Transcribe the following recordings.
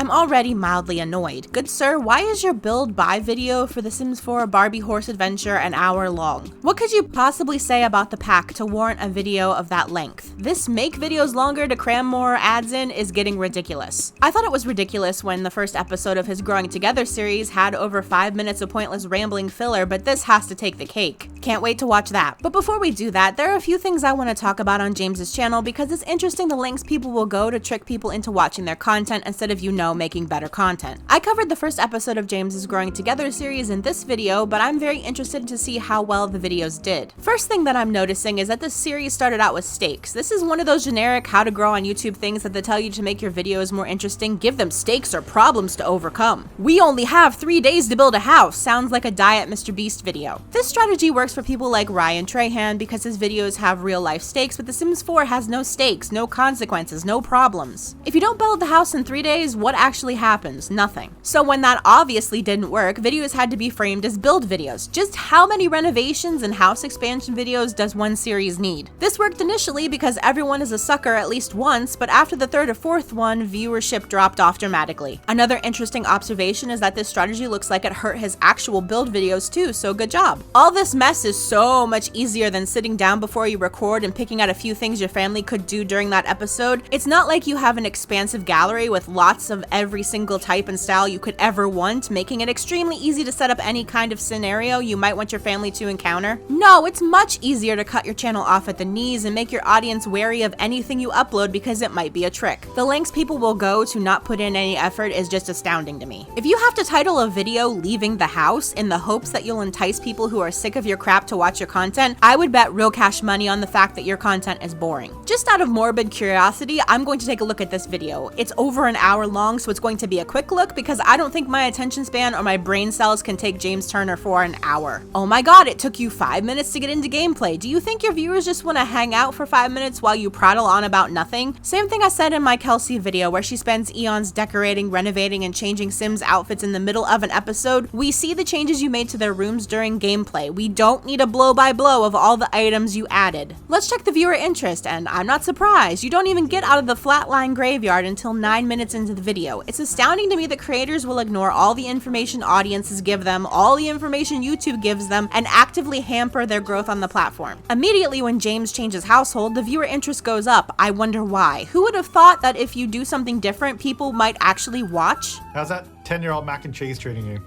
I'm already mildly annoyed. Good sir, why is your build buy video for The Sims 4 Barbie Horse Adventure an hour long? What could you possibly say about the pack to warrant a video of that length? This make videos longer to cram more ads in is getting ridiculous. I thought it was ridiculous when the first episode of his Growing Together series had over 5 minutes of pointless rambling filler, but this has to take the cake. Can't wait to watch that. But before we do that, there are a few things I want to talk about on James's channel because it's interesting the lengths people will go to trick people into watching their content instead of, making better content. I covered the first episode of James's Growing Together series in this video, but I'm very interested to see how well the videos did. First thing that I'm noticing is that this series started out with stakes. This is one of those generic how to grow on YouTube things that they tell you to make your videos more interesting. Give them stakes or problems to overcome. We only have 3 days to build a house. Sounds like a Diet Mr. Beast video. This strategy works for people like Ryan Trahan because his videos have real life stakes, but The Sims 4 has no stakes, no consequences, no problems. If you don't build the house in 3 days, what actually happens? Nothing. So when that obviously didn't work, videos had to be framed as build videos. Just how many renovations and house expansion videos does one series need? This worked initially because everyone is a sucker at least once, but after the third or fourth one, viewership dropped off dramatically. Another interesting observation is that this strategy looks like it hurt his actual build videos too, so good job. All this mess is so much easier than sitting down before you record and picking out a few things your family could do during that episode. It's not like you have an expansive gallery with lots of every single type and style you could ever want, making it extremely easy to set up any kind of scenario you might want your family to encounter. No, it's much easier to cut your channel off at the knees and make your audience wary of anything you upload because it might be a trick. The lengths people will go to not put in any effort is just astounding to me. If you have to title a video "Leaving the House" in the hopes that you'll entice people who are sick of your crap to watch your content, I would bet real cash money on the fact that your content is boring. Just out of morbid curiosity, I'm going to take a look at this video. It's over an hour long, so it's going to be a quick look because I don't think my attention span or my brain cells can take James Turner for an hour. Oh my god, it took you 5 minutes to get into gameplay. Do you think your viewers just want to hang out for 5 minutes while you prattle on about nothing? Same thing I said in my Kelsey video where she spends eons decorating, renovating, and changing Sims outfits in the middle of an episode. We see the changes you made to their rooms during gameplay. We don't need a blow-by-blow of all the items you added. Let's check the viewer interest, and I'm not surprised. You don't even get out of the flatline graveyard until 9 minutes into the video. It's astounding to me that creators will ignore all the information audiences give them, all the information YouTube gives them, and actively hamper their growth on the platform. Immediately when James changes household, the viewer interest goes up. I wonder why. Who would have thought that if you do something different, people might actually watch? How's that 10-year-old mac and cheese treating you?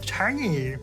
Tangy.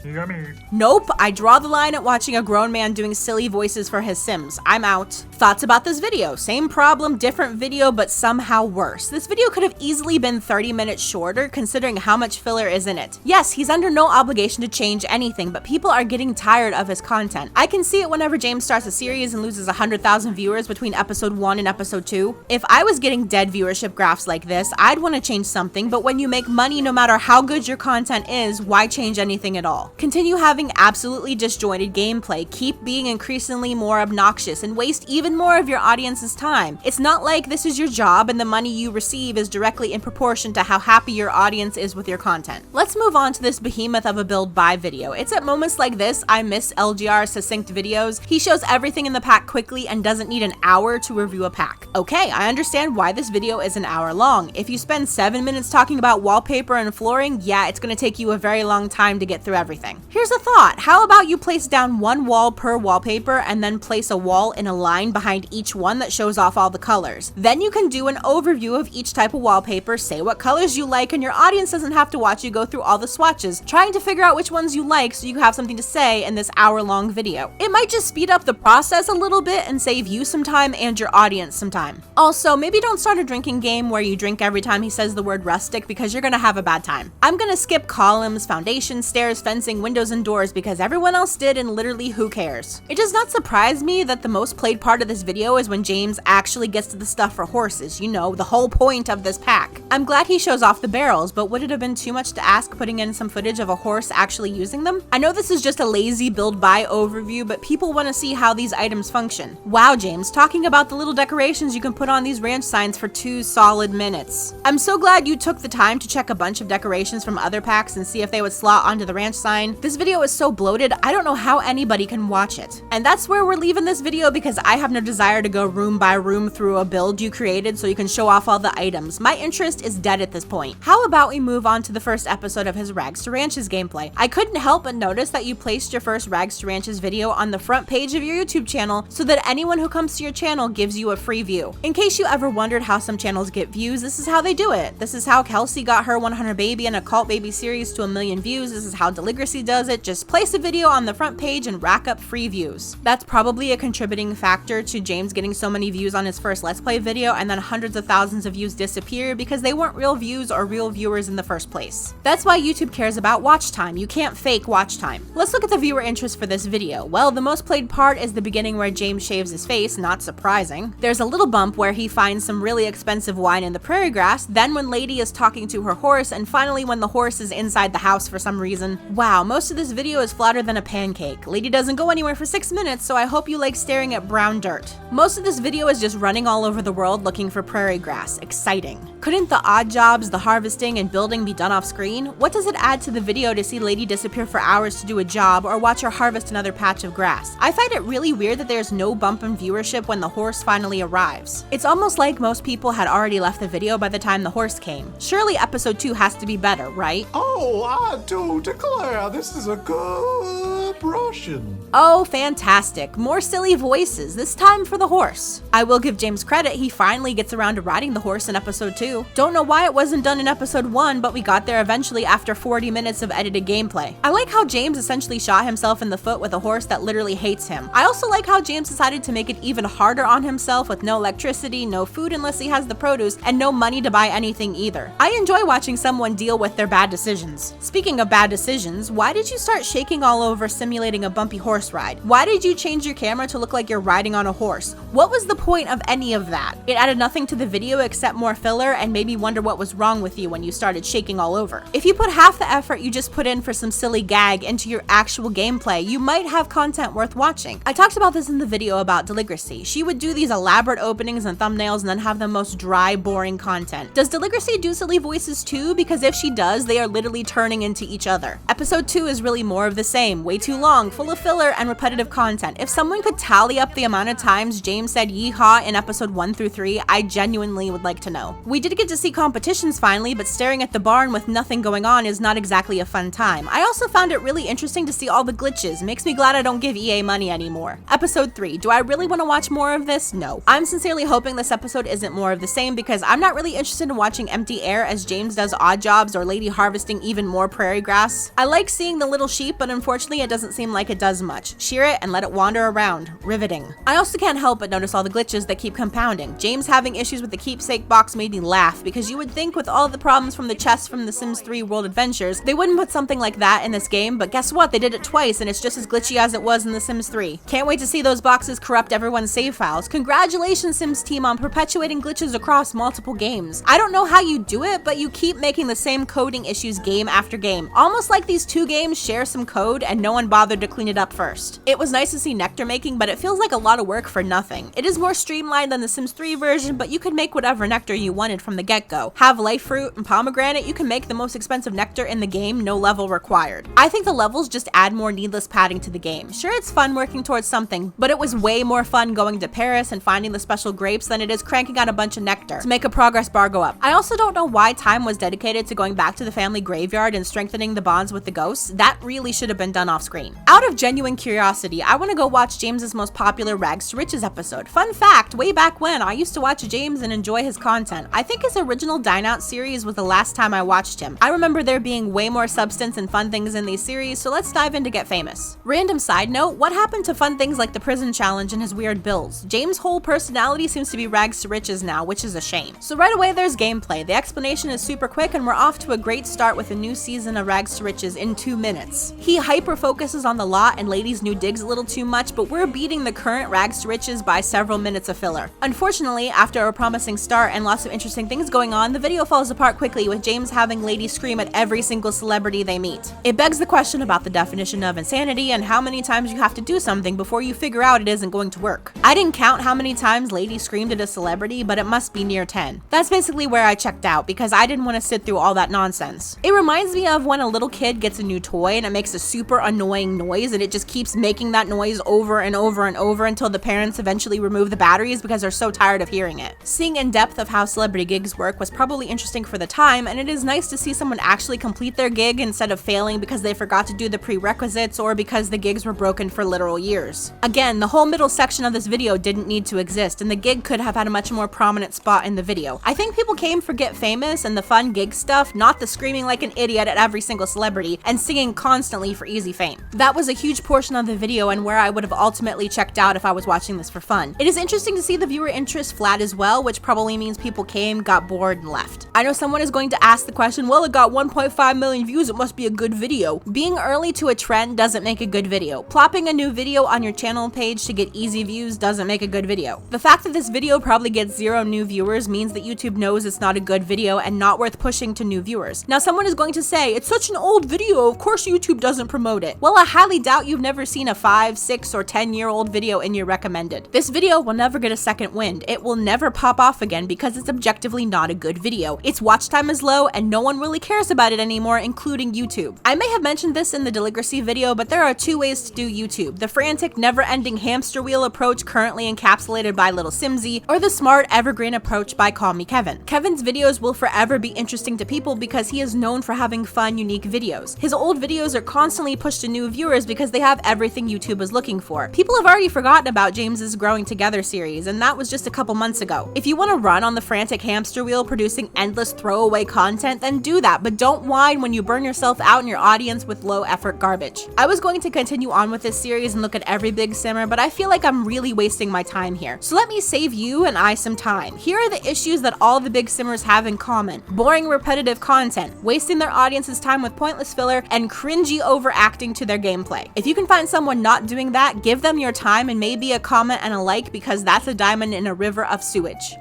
Yummy. Nope, I draw the line at watching a grown man doing silly voices for his Sims. I'm out. Thoughts about this video? Same problem, different video, but somehow worse. This video could have easily been 30 minutes shorter considering how much filler is in it. Yes, he's under no obligation to change anything, but people are getting tired of his content. I can see it whenever James starts a series and loses 100,000 viewers between episode 1 and episode 2. If I was getting dead viewership graphs like this, I'd want to change something, but when you make money no matter how good your content is, why change anything at all? Continue having absolutely disjointed gameplay, keep being increasingly more obnoxious, and waste even more of your audience's time. It's not like this is your job and the money you receive is directly in proportion to how happy your audience is with your content. Let's move on to this behemoth of a build buy video. It's at moments like this I miss LGR's succinct videos. He shows everything in the pack quickly and doesn't need an hour to review a pack. Okay, I understand why this video is an hour long. If you spend 7 minutes talking about wallpaper and flooring, yeah, it's gonna take you a very long time to get through everything. Here's a thought. How about you place down one wall per wallpaper and then place a wall in a line behind each one that shows off all the colors? Then you can do an overview of each type of wallpaper, say what colors you like, and your audience doesn't have to watch you go through all the swatches, trying to figure out which ones you like so you have something to say in this hour-long video. It might just speed up the process a little bit and save you some time and your audience some time. Also, maybe don't start a drinking game where you drink every time he says the word rustic because you're gonna have a bad time. I'm gonna skip columns, foundations, stairs, fencing, windows, and doors because everyone else did and literally who cares. It does not surprise me that the most played part of this video is when James actually gets to the stuff for horses, you know, the whole point of this pack. I'm glad he shows off the barrels, but would it have been too much to ask putting in some footage of a horse actually using them? I know this is just a lazy build buy overview, but people want to see how these items function. Wow, James, talking about the little decorations you can put on these ranch signs for 2 solid minutes. I'm so glad you took the time to check a bunch of decorations from other packs and see if they would slot onto the ranch sign. line. This video is so bloated, I don't know how anybody can watch it. And that's where we're leaving this video because I have no desire to go room by room through a build you created so you can show off all the items. My interest is dead at this point. How about we move on to the first episode of his Rags to Ranches gameplay? I couldn't help but notice that you placed your first Rags to Ranches video on the front page of your YouTube channel so that anyone who comes to your channel gives you a free view. In case you ever wondered how some channels get views, this is how they do it. This is how Kelsey got her 100 Baby and a Cult Baby series to 1 million views. This is how Deligracy does it. Just place a video on the front page and rack up free views. That's probably a contributing factor to James getting so many views on his first Let's Play video and then hundreds of thousands of views disappear because they weren't real views or real viewers in the first place. That's why YouTube cares about watch time. You can't fake watch time. Let's look at the viewer interest for this video. Well, the most played part is the beginning where James shaves his face, not surprising. There's a little bump where he finds some really expensive wine in the prairie grass, then when Lady is talking to her horse, and finally when the horse is inside the house for some reason. Wow, most of this video is flatter than a pancake. Lady doesn't go anywhere for 6 minutes, so I hope you like staring at brown dirt. Most of this video is just running all over the world looking for prairie grass. Exciting. Couldn't the odd jobs, the harvesting, and building be done off screen? What does it add to the video to see Lady disappear for hours to do a job or watch her harvest another patch of grass? I find it really weird that there's no bump in viewership when the horse finally arrives. It's almost like most people had already left the video by the time the horse came. Surely episode 2 has to be better, right? Oh, I do declare this is a good Russian. Oh, fantastic. More silly voices, this time for the horse. I will give James credit, he finally gets around to riding the horse in episode 2. Don't know why it wasn't done in episode 1, but we got there eventually after 40 minutes of edited gameplay. I like how James essentially shot himself in the foot with a horse that literally hates him. I also like how James decided to make it even harder on himself with no electricity, no food unless he has the produce, and no money to buy anything either. I enjoy watching someone deal with their bad decisions. Speaking of bad decisions, why did you start shaking all over simulating a bumpy horse ride? Why did you change your camera to look like you're riding on a horse? What was the point of any of that? It added nothing to the video except more filler and made me wonder what was wrong with you when you started shaking all over. If you put half the effort you just put in for some silly gag into your actual gameplay, you might have content worth watching. I talked about this in the video about Deligracy. She would do these elaborate openings and thumbnails and then have the most dry, boring content. Does Deligracy do silly voices too? Because if she does, they are literally turning into each other. Episode 2 is really more of the same, way too long, full of filler and repetitive content. If someone could tally up the amount of times James said yeehaw in episode 1 through 3, I genuinely would like to know. We did get to see competitions finally, but staring at the barn with nothing going on is not exactly a fun time. I also found it really interesting to see all the glitches. Makes me glad I don't give EA money anymore. Episode 3, do I really want to watch more of this? No. I'm sincerely hoping this episode isn't more of the same because I'm not really interested in watching empty air as James does odd jobs or Lady harvesting even more prairie grass. I like seeing the little sheep, but unfortunately it doesn't seem like it does much. Shear it and let it wander around. Riveting. I also can't help but notice all the glitches that keep compounding. James having issues with the keepsake box made me laugh because you would think with all the problems from the chest from the Sims 3 World Adventures, they wouldn't put something like that in this game, but guess what? They did it twice and it's just as glitchy as it was in the Sims 3. Can't wait to see those boxes corrupt everyone's save files. Congratulations Sims team on perpetuating glitches across multiple games. I don't know how you do it, but you keep making the same coding issues game after game. Almost like these two games share some code and no one bothered to clean it up first. It was nice to see nectar making, but it feels like a lot of work for nothing. It is more streamlined than the Sims 3 version, but you could make whatever nectar you wanted from the get-go. Have life fruit and pomegranate, you can make the most expensive nectar in the game, no level required. I think the levels just add more needless padding to the game. Sure, it's fun working towards something, but it was way more fun going to Paris and finding the special grapes than it is cranking out a bunch of nectar to make a progress bar go up. I also don't know why time was dedicated to going back to the family graveyard and strengthening the bonds with the ghosts. That really should have been done off screen. Out of genuine curiosity, I want to go watch James's most popular Rags to Riches episode. Fun fact, way back when, I used to watch James and enjoy his content. I think his original Dine Out series was the last time I watched him. I remember there being way more substance and fun things in these series, so let's dive in to get famous. Random side note, what happened to fun things like the prison challenge and his weird builds? James' whole personality seems to be Rags to Riches now, which is a shame. So right away there's gameplay. The explanation is super quick and we're off to a great start with a new season of Rags to Riches in 2 minutes. He hyper focuses on the lot and Lady's new digs a little too much, but we're beating the current Rags to Riches by several minutes of filler. Unfortunately, after a promising start and lots of interesting things going on, the video falls apart quickly with James having Lady scream at every single celebrity they meet. It begs the question about the definition of insanity and how many times you have to do something before you figure out it isn't going to work. I didn't count how many times Lady screamed at a celebrity, but it must be near 10. That's basically where I checked out because I didn't want to sit through all that nonsense. It reminds me of when a little kid gets a new new toy and it makes a super annoying noise and it just keeps making that noise over and over and over until the parents eventually remove the batteries because they're so tired of hearing it. Seeing in depth of how celebrity gigs work was probably interesting for the time, and it is nice to see someone actually complete their gig instead of failing because they forgot to do the prerequisites or because the gigs were broken for literal years. Again, the whole middle section of this video didn't need to exist, and the gig could have had a much more prominent spot in the video. I think people came for Get Famous and the fun gig stuff, not the screaming like an idiot at every single celebrity and singing constantly for easy fame. That was a huge portion of the video and where I would have ultimately checked out if I was watching this for fun. It is interesting to see the viewer interest flat as well, which probably means people came, got bored, and left. I know someone is going to ask the question, well, it got 1.5 million views, it must be a good video. Being early to a trend doesn't make a good video. Plopping a new video on your channel page to get easy views doesn't make a good video. The fact that this video probably gets 0 new viewers means that YouTube knows it's not a good video and not worth pushing to new viewers. Now someone is going to say, it's such an old video, of course YouTube doesn't promote it. Well, I highly doubt you've never seen a 5, 6, or 10-year-old video in your recommended. This video will never get a second wind. It will never pop off again because it's objectively not a good video. Its watch time is low and no one really cares about it anymore, including YouTube. I may have mentioned this in the Deligracy video, but there are 2 ways to do YouTube: the frantic, never-ending hamster wheel approach currently encapsulated by Lilsimsie, or the smart, evergreen approach by Call Me Kevin. Kevin's videos will forever be interesting to people because he is known for having fun, unique videos. His old videos are constantly pushed to new viewers because they have everything YouTube is looking for. People have already forgotten about James's Growing Together series, and that was just a couple months ago. If you want to run on the frantic hamster wheel producing endless throwaway content, then do that, but don't whine when you burn yourself out in your audience with low effort garbage. I was going to continue on with this series and look at every big simmer, but I feel like I'm really wasting my time here. So let me save you and I some time. Here are the issues that all the big simmers have in common: boring, repetitive content, wasting their audience's time with pointless filler, and cringy overacting to their gameplay. If you can find someone not doing that, give them your time and maybe a comment and a like, because that's a diamond in a river of sewage.